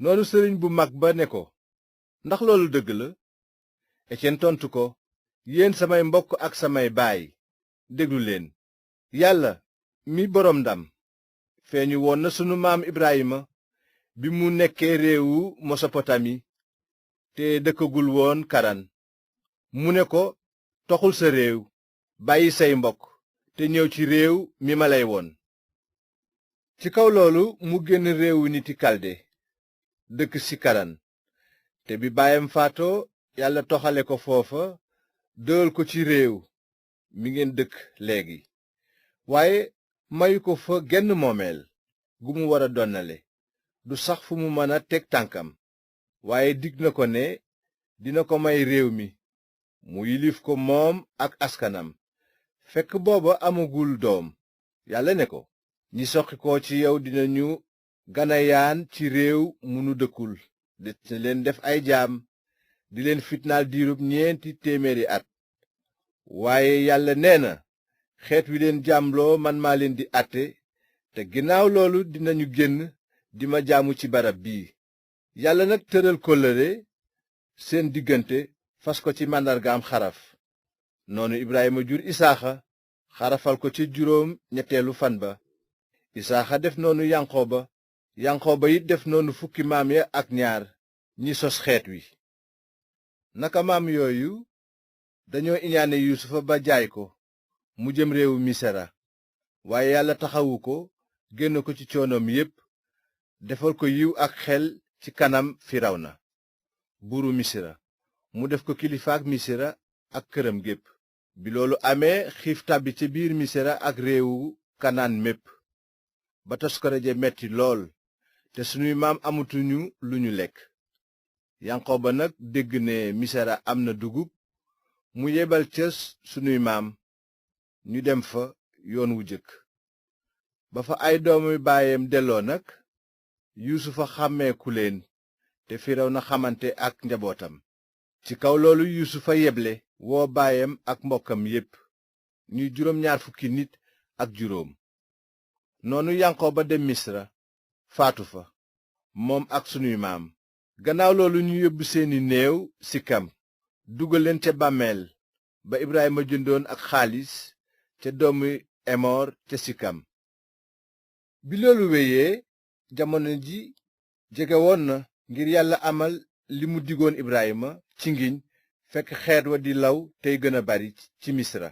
noonu sëriñ bu mag ba ne ko, ndax loolu dëgg la? Etiyen tontu ko, yéen samay mbokk ak samay baay, déglu leen. Yàlla mi boroom ndam feeñu woon na sunu maam Ibrahima bi mu nekkee réewu Mesopotami te dëkkagul woon Karan. mu ne ko, toxul sa réew, bàyyi say mbokk te ñëw ci réew mi ma lay won. ci kaw loolu mu génn réewu niti Kalde dëkk ci Karan, te bi baayam faatoo Yàlla toxale ko foofa dëwal ko ci réew mi ngeen dëkk léegi. waaye mayu ko fa genn moomeel gu mu war a donnale, du sax fu mu mën a teg tànkam. waaye dig na ko ne dina ko may réew mi mu yilif ko moom ak askanam. fekk booba amagul doom, Yàlla ne ko, ñi soqi ko ci yow dinañu ganayaan ci réew mu nu dëkkul, des na leen def ay jaam, di leen fitnaal diirub 400 at. waaye Yàlla nee na, xeet wi leen jaamloo man maa leen di àtte, te ginnaaw loolu dinañu génn di ma jaamu ci barab bii. Yàlla nag tëral kóllëre seen diggante, fas ko ci màndargaam xaraf. noonu Ibrahima jur Isaaxa, xarafal ko ci juróom ñetteelu fan ba. Isaaxa def noonu Yanqooba it def noonu fukki maam ya ak ñaar ñi sos xeet wi. naka maam yooyu dañoo iñaane Yuusufa ba jaay ko mu jëm réewu Misira, waaye Yàlla taxawu ko, génn ko ci coonoom yépp, defal ko yiw ak xel ci kanam Firawna buuru Misira, mu def ko kilifaak Misira ak këram gépp. bi loolu amee, xiif tàbbi ci biir Misira ak réewu Kanaan mépp, ba toskare ja metti lool, te sunuy maam amatuñu lu ñu lekk. Yanqooba nag dégg ne Misira am na dugub, mu yebal ca sunuy maam ñu dem fa yoon wu jëkk. ba fa ay doomi baayam delloo nag, Yuusufa xàmmeeku leen, te Firawna xamante ak njabootam. ci kaw loolu Yuusufa yeble woo baayam ak mbokkam yépp, ñuy 20 nit ak juróom. noonu Yanqooba dem Misra, faatu fa, moom ak sunuy maam. gannaaw loolu ñu yóbbu seeni néew Sikam, dugal leen ca bàmmeel ba Ibrahima jëndoon ak xaalis ca doomu Emoor ca Sikam. bi loolu wéyee, jamono ji jege woon na ngir Yàlla amal li mu digoon Ibrahima ci ngiñ, fekk xeet wa di law tey gën a bari ci Misra,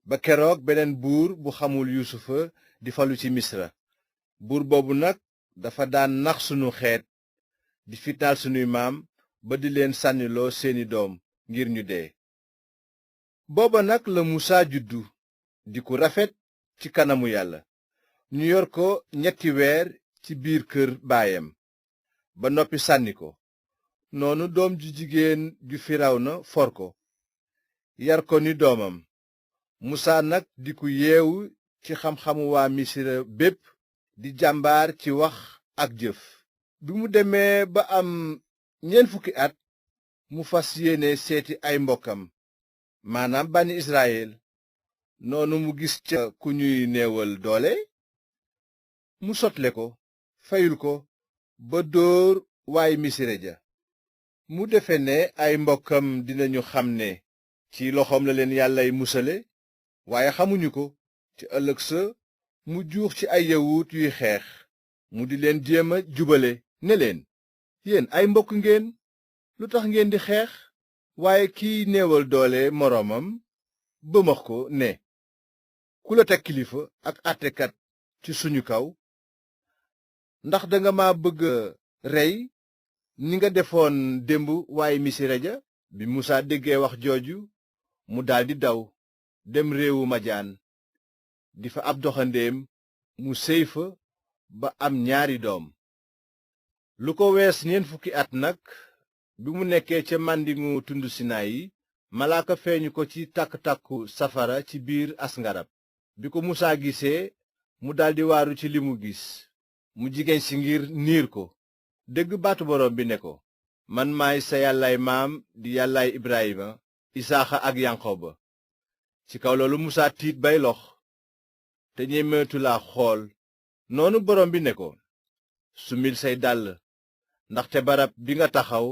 ba keroog beneen buur bu xamul Yuusufa di falu ci Misra. buur boobu nag dafa daan nax sunu xeet, di fitnaal sunuy maam ba di leen sànniloo seeni doom ngir ñu dee. booba nag la Musaa juddu, di ku rafet ci kanamu Yàlla. ñu yor ko 3 weer ci biir kër baayam, ba noppi sànni ko. noonu doom ju jigéen ju Firawna for ko, yar ko ni doomam. Musaa nag di ku yeewu ci xam-xamu waa Misira bépp, di jàmbaar ci wax ak jëf. bi mu demee ba am 40 at, mu fas yéene seeti ay mbokkam, maanaam bànni Israyil. noonu mu gis ca ku ñuy néewal doole, mu sotle ko, fayul ko, ba dóor waay Misira ja. mu defe ne ay mbokkam dinañu xam ne ci loxoom la leen Yàllay musale, waaye xamuñu ko. ci ëllëg sa mu juux ci ay yawut yuy xeex, mu di leen jéem a jubale, ne leen, yéen ay mbokk ngeen, lu tax ngeen di xeex? waaye kiy néewal doole moroomam bëmax ko ne, ku la teg kilifa ak àttekat ci suñu kaw? ndax danga ma bëgg rey ni nga defoon démb waaye Misira ja? bi Musaa déggee wax jooju, mu daldi daw dem réewu Majaan, di fa ab doxandéem. mu séy fa ba am 2 doom. lu ko wees 40 at nag, bi mu nekkee ca màndingu tund Sinaayi, malaaka feeñu ko ci tàkk-tàkku safara ci biir as ngarab. bi ko Musaa gisee, mu daldi waaru ci li mu gis. mu jigéen si ngir niir ko, dégg baatu boroom bi ne ko, man maay sa yàllaay maam di yàllaay Ibrahima, Isaaxa ak Yanqooba. ci kaw loolu Musaa tiit bay lox, te ñemeetu la xool. noonu boroom bi ne ko, summil say dàll, ndaxte barab bi nga taxaw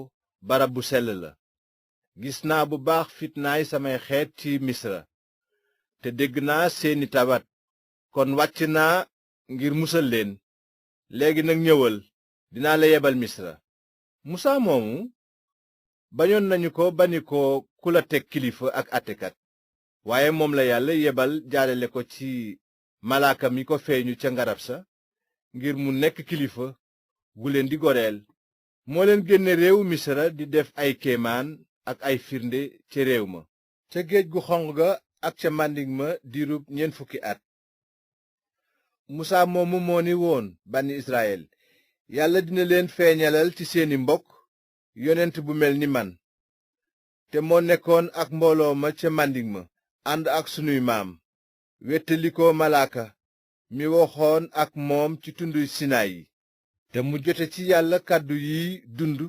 barab bu sell la. gis naa bu baax fitnaay samay xeet ci misra te dégg naa seeni tawat, kon wàcc naa ngir musal leen. léegi nag ñëwal, dinaa la yebal misra. musaa moomu bañoon nañu ko bani ko ku la teg kilifa ak àttekat, waaye moom la yàlla yebal jaarale ko ci malaaka mi ko feeñu ca ngarab sa ngir mu nekk kilifa gu leen di goreel. moo leen génne réewu misra di def ay kéemaan ak ay firnde ca réew ma, ca géej gu xonq ga ak ca màndiŋ ma diirub 40 at. musaa moomu moo ni woon bànni israyil, yàlla dina leen feeñalal ci seeni mbokk yonent bu mel ni man. te moo nekkoon ak mbooloo ma ca màndiŋ ma ànd ak sunuy maam, wettalikoo malaaka mi waxoon ak moom ci tundu sinaay yi. te mu jote ci yàlla kàddu yi dund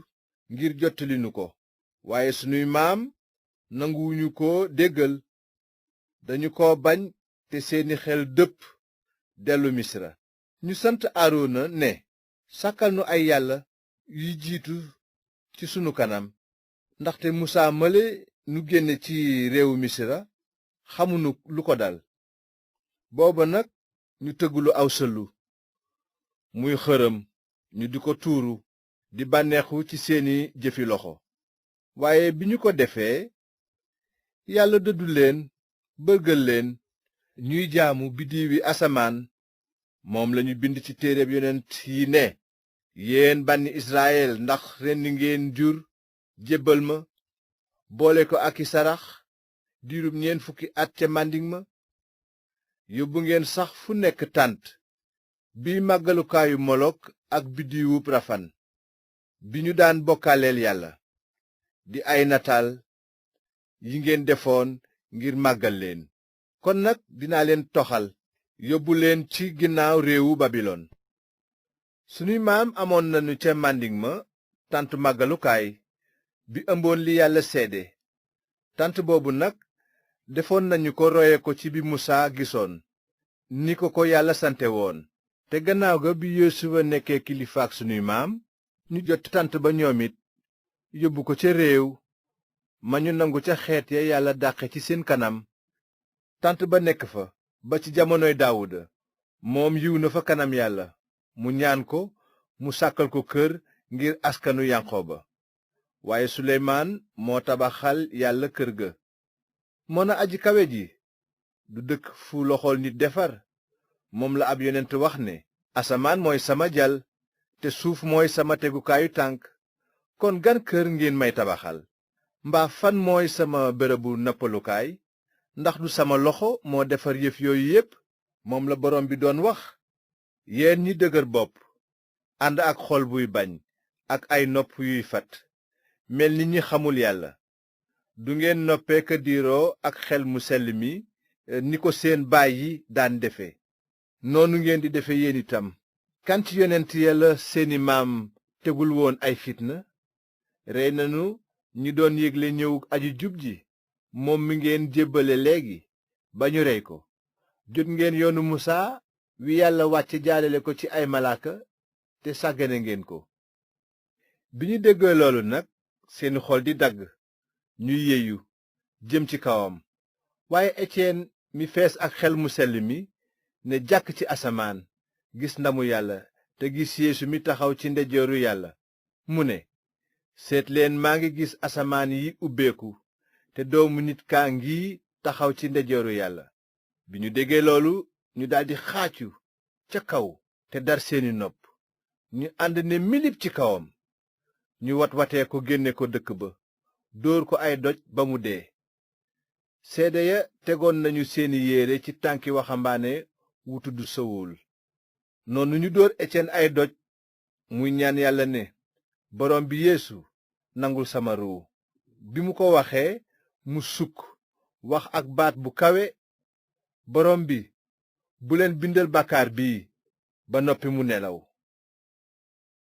ngir jottalinu ko. waaye sunuy maam nanguwuñu ko déggal, dañu ko bañ te seeni xel dëpp dellu misra. ñu sant aarona ne, sàkkal nu ay yàlla yuy jiitu ci sunu kanam, ndaxte musaa male nu génne ci réewu misra xamunu lu ko dal. booba nag ñu tëggulu aw sëlu muy xërëm, ñu di ko tuuru di bànneexu ci seeni jëfi loxo. waaye bi ñu ko defee, yàlla dëddu leen bërgël leen ñuy jaamu biddiwi asamaan. moom lañu bind ci téereb yonent yi ne, yéen bànni israyil, ndax rendi ngeen jur jébbal ma, boole ko ak i sarax diirub 40 at ca màndiŋ ma. yóbbu ngeen sax fu nekk tànt bi màggalukaayu molok ak biddiwub rafan bi ñu daan bokkaaleel yàlla, di ay nataal yi ngeen defoon ngir màggal leen. kon nag dinaa leen toxal yóbbu leen ci ginnaaw réewu babilon. sunuy maam amoon nañu ca màndiŋ ma tànt màggalukaay bi ëmboon li yàlla seede. tànt boobu nag defoon nañu ko roye ko ci bi musaa gisoon ni ko yàlla sante woon. te gannaaw ga bi Yosuwa nekkee kilifaak sunuy maam, ñu jot tànt ba ñoom it yóbbu ko ca réew ma ñu nangu ca xeet ya yàlla dàqe ci seen kanam. tànt ba nekk fa ba ci jamonoy Daawuda. moom yiw na fa kanam yàlla, mu ñaan ko mu sàkkal ko kër ngir askanu Yanqooba. waaye Suleymaan moo tabaxal yàlla kër ga. moona aji kawe ji du dëkk fu loxol nit defar. moom la ab yonent wax ne, asamaan mooy sama jal te suuf mooy sama tegukaayu tànk. kon gan kër ngeen may tabaxal? mbaa fan mooy sama bërëbu nappalukaay? ndax du sama loxo moo defar yëf yooyu yépp? moom la borom bi doon wax. yéen ñi dëgër bopp, ànd ak xol buy bañ ak ay nopp yuy fat, mel ni ñi xamul yàlla, du ngeen noppee ka diiroo ak xel mu sell mi ni ko seen baay yi daan defe. noonu ngeen di defe yéen itam. kan ci yonent ya la seeni maam tegul woon ay fitna? rey nanu ñi doon yégle ñëwuk aji jub ji, moom mi ngeen jébbale léegi ba ñu rey ko. jot ngeen yoonu musaa wi yàlla wàcce jaarale ko ci ay malaaka, te sàggane ngeen ko. bi ñu déggee loolu nag, seeni xol di dagg, ñuy yeeyu jëm ci kawam. waaye Etiyen mi fees ak xel mu sell mi ne jàkk ci asamaan, gis ndamu yàlla te gis Yeesu mi taxaw ci ndeyjooru yàlla. mu ne, seet leen, maa ngi gis asamaan yi ubbeeku te doomu nit kaa ngi taxaw ci ndeyjooru yàlla. bi ñu déggee loolu, ñu daldi xaacu ca kaw te dar seeni nopp. ñu ànd ne milip ci kawam. ñu watee ko génne ko dëkk ba, dóor ko ay doj ba mu dee. seede ya tegoon nañu seeni yéere ci tànki waxambaane wu tudd Sawul. noonu ñu dóor Etiyen ay doj, muy ñaan yàlla ne, borom bi Yeesu, nangul sama ruu. bi mu ko waxee, mu sukk wax ak baat bu kawe, borom bi, bu leen bindal bàkkaar bii. ba noppi mu nelaw.